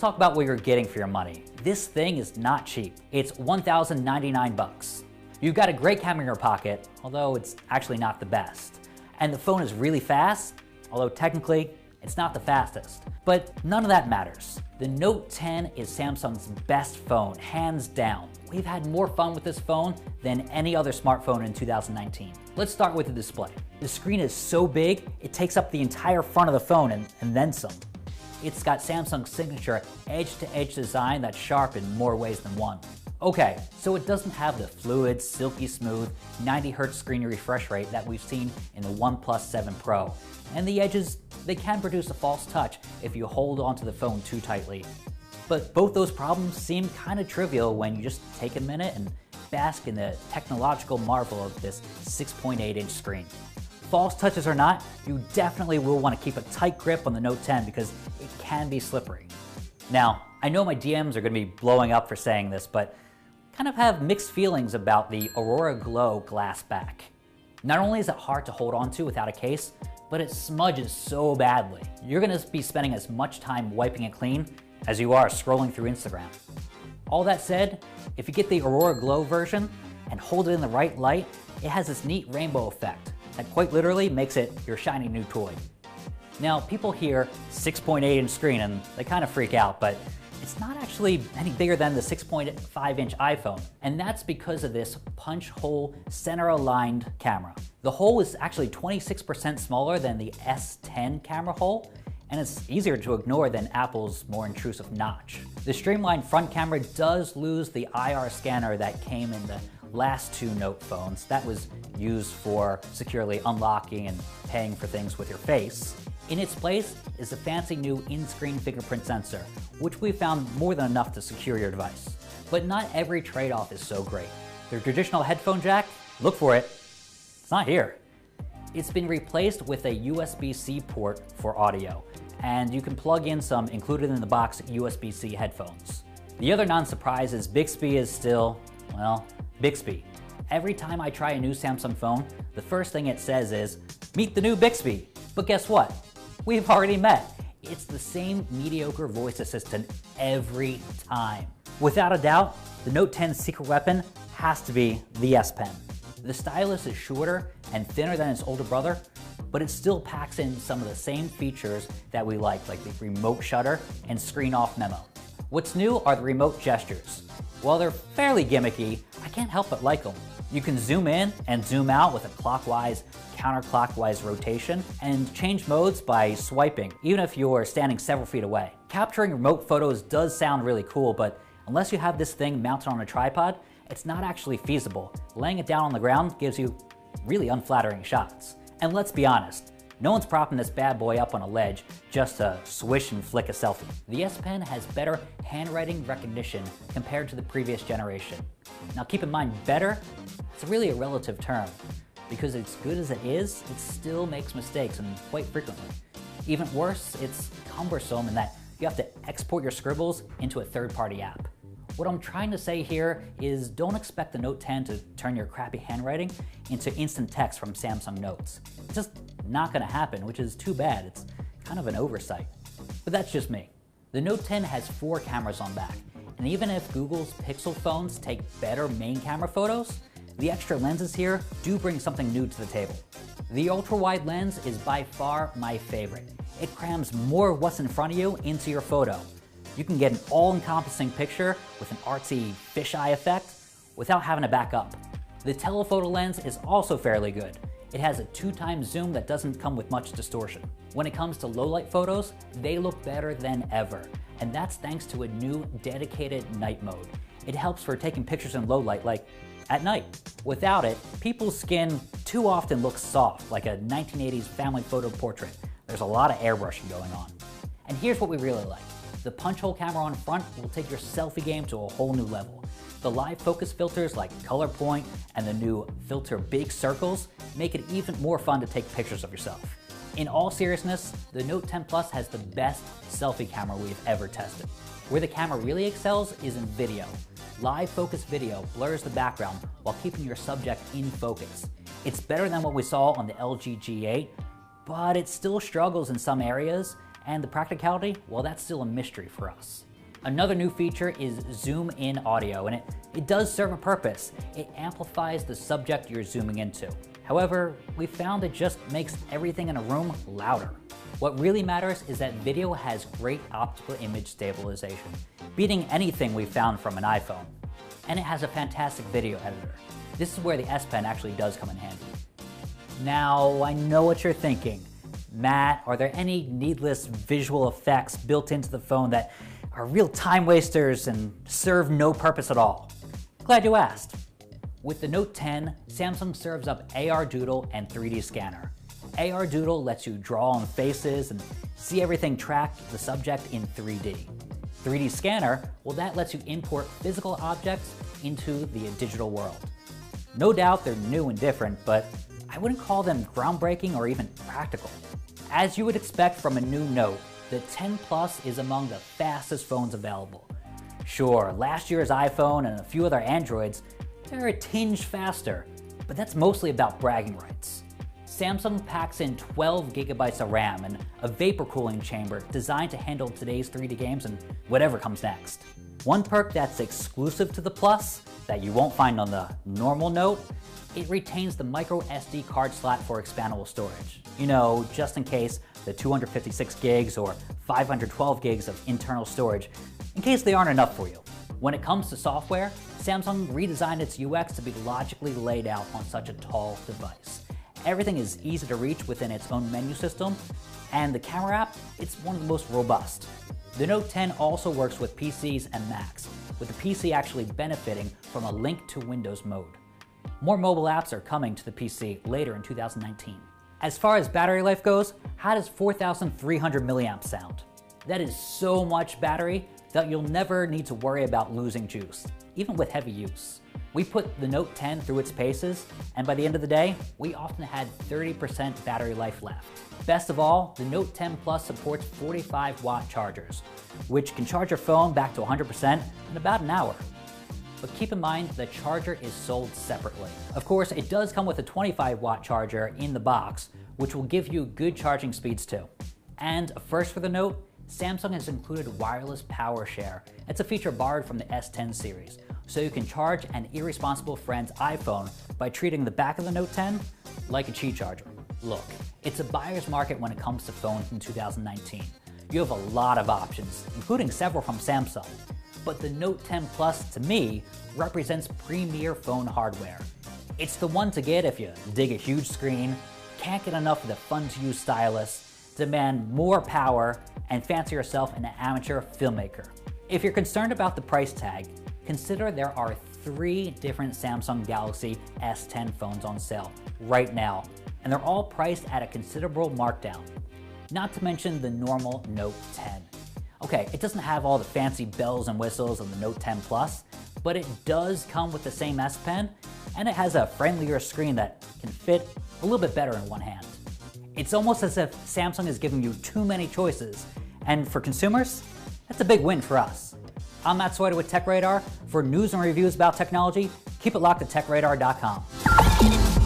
talk about what you're getting for your money. This thing is not cheap. It's $1,099. You've got a great camera in your pocket, although it's actually not the best. And the phone is really fast, although technically it's not the fastest. But none of that matters. The Note 10 is Samsung's best phone, hands down. We've had more fun with this phone than any other smartphone in 2019. Let's start with the display. The screen is so big, it takes up the entire front of the phone and then some. It's got Samsung's signature edge-to-edge design that's sharp in more ways than one. Okay, so it doesn't have the fluid, silky smooth, 90 Hz screen refresh rate that we've seen in the OnePlus 7 Pro. And the edges, they can produce a false touch if you hold onto the phone too tightly. But both those problems seem kind of trivial when you just take a minute and bask in the technological marvel of this 6.8-inch screen. False touches or not, you definitely will want to keep a tight grip on the Note 10 because it can be slippery. Now, I know my DMs are going to be blowing up for saying this, but kind of have mixed feelings about the Aurora Glow glass back. Not only is it hard to hold onto without a case, but it smudges so badly. You're going to be spending as much time wiping it clean as you are scrolling through Instagram. All that said, if you get the Aurora Glow version and hold it in the right light, it has this neat rainbow effect that quite literally makes it your shiny new toy. Now, people hear 6.8-inch screen and they kind of freak out, but it's not actually any bigger than the 6.5-inch iPhone, and that's because of this punch hole center-aligned camera. The hole is actually 26% smaller than the S10 camera hole, and it's easier to ignore than Apple's more intrusive notch. The streamlined front camera does lose the IR scanner that came in the last two Note phones. That was used for securely unlocking and paying for things with your face. In its place is a fancy new in-screen fingerprint sensor, which we found more than enough to secure your device. But not every trade-off is so great. The traditional headphone jack, look for it, it's not here. It's been replaced with a USB-C port for audio, and you can plug in some included-in-the-box USB-C headphones. The other non-surprise is Bixby is still, well, Bixby. Every time I try a new Samsung phone, the first thing it says is, "Meet the new Bixby." But guess what? We've already met. It's the same mediocre voice assistant every time. Without a doubt, the Note 10's secret weapon has to be the S Pen. The stylus is shorter and thinner than its older brother, but it still packs in some of the same features that we like the remote shutter and screen off memo. What's new are the remote gestures. While they're fairly gimmicky, I can't help but like them. You can zoom in and zoom out with a clockwise, counterclockwise rotation, and change modes by swiping, even if you're standing several feet away. Capturing remote photos does sound really cool, but unless you have this thing mounted on a tripod, it's not actually feasible. Laying it down on the ground gives you really unflattering shots. And let's be honest, no one's propping this bad boy up on a ledge just to swish and flick a selfie. The S Pen has better handwriting recognition compared to the previous generation. Now keep in mind, better, it's really a relative term, because as good as it is, it still makes mistakes, and quite frequently. Even worse, it's cumbersome in that you have to export your scribbles into a third-party app. What I'm trying to say here is don't expect the Note 10 to turn your crappy handwriting into instant text from Samsung Notes. It's just not going to happen, which is too bad. It's kind of an oversight. But that's just me. The Note 10 has 4 cameras on back, and even if Google's Pixel phones take better main camera photos, the extra lenses here do bring something new to the table. The ultra-wide lens is by far my favorite. It crams more of what's in front of you into your photo. You can get an all-encompassing picture with an artsy fisheye effect without having to back up. The telephoto lens is also fairly good. It has a 2x zoom that doesn't come with much distortion. When it comes to low-light photos, they look better than ever, and that's thanks to a new dedicated night mode. It helps for taking pictures in low light, like at night. Without it, people's skin too often looks soft, like a 1980s family photo portrait. There's a lot of airbrushing going on. And here's what we really like. The punch hole camera on front will take your selfie game to a whole new level. The live focus filters like Color Point and the new filter Big Circles make it even more fun to take pictures of yourself. In all seriousness, the Note 10 Plus has the best selfie camera we've ever tested. Where the camera really excels is in video. Live focus video blurs the background while keeping your subject in focus. It's better than what we saw on the LG G8, but it still struggles in some areas, and the practicality, well, that's still a mystery for us. Another new feature is zoom in audio, and it does serve a purpose. It amplifies the subject you're zooming into. However, we found it just makes everything in a room louder. What really matters is that video has great optical image stabilization, beating anything we found from an iPhone. And it has a fantastic video editor. This is where the S Pen actually does come in handy. Now, I know what you're thinking. Matt, are there any needless visual effects built into the phone that are real time wasters and serve no purpose at all? Glad you asked. With the Note 10, Samsung serves up AR Doodle and 3D Scanner. AR Doodle lets you draw on faces and see everything track the subject in 3D. 3D Scanner, well, that lets you import physical objects into the digital world. No doubt they're new and different, but I wouldn't call them groundbreaking or even practical. As you would expect from a new Note, the 10 Plus is among the fastest phones available. Sure, last year's iPhone and a few other Androids, they're a tinge faster, but that's mostly about bragging rights. Samsung packs in 12 gigabytes of RAM and a vapor cooling chamber designed to handle today's 3D games and whatever comes next. One perk that's exclusive to the Plus that you won't find on the normal Note, it retains the micro SD card slot for expandable storage. You know, just in case the 256 gigs or 512 gigs of internal storage, in case they aren't enough for you. When it comes to software, Samsung redesigned its UX to be logically laid out on such a tall device. Everything is easy to reach within its own menu system, and the camera app, it's one of the most robust. The Note 10 also works with PCs and Macs, with the PC actually benefiting from a link to Windows mode. More mobile apps are coming to the PC later in 2019. As far as battery life goes, how does 4,300 milliamps sound? That is so much battery that you'll never need to worry about losing juice, even with heavy use. We put the Note 10 through its paces, and by the end of the day, we often had 30% battery life left. Best of all, the Note 10 Plus supports 45-watt chargers, which can charge your phone back to 100% in about an hour. But keep in mind, the charger is sold separately. Of course, it does come with a 25-watt charger in the box, which will give you good charging speeds too. And a first for the Note, Samsung has included wireless power share. It's a feature borrowed from the S10 series, so you can charge an irresponsible friend's iPhone by treating the back of the Note 10 like a Qi charger. Look, it's a buyer's market when it comes to phones in 2019. You have a lot of options, including several from Samsung. But the Note 10 Plus, to me, represents premier phone hardware. It's the one to get if you dig a huge screen, can't get enough of the fun-to-use stylus, demand more power, and fancy yourself an amateur filmmaker. If you're concerned about the price tag, consider there are 3 different Samsung Galaxy S10 phones on sale right now, and they're all priced at a considerable markdown. Not to mention the normal Note 10. Okay, it doesn't have all the fancy bells and whistles of the Note 10 Plus, but it does come with the same S Pen, and it has a friendlier screen that can fit a little bit better in one hand. It's almost as if Samsung is giving you too many choices, and for consumers, that's a big win for us. I'm Matt Swider with TechRadar. For news and reviews about technology, keep it locked at techradar.com.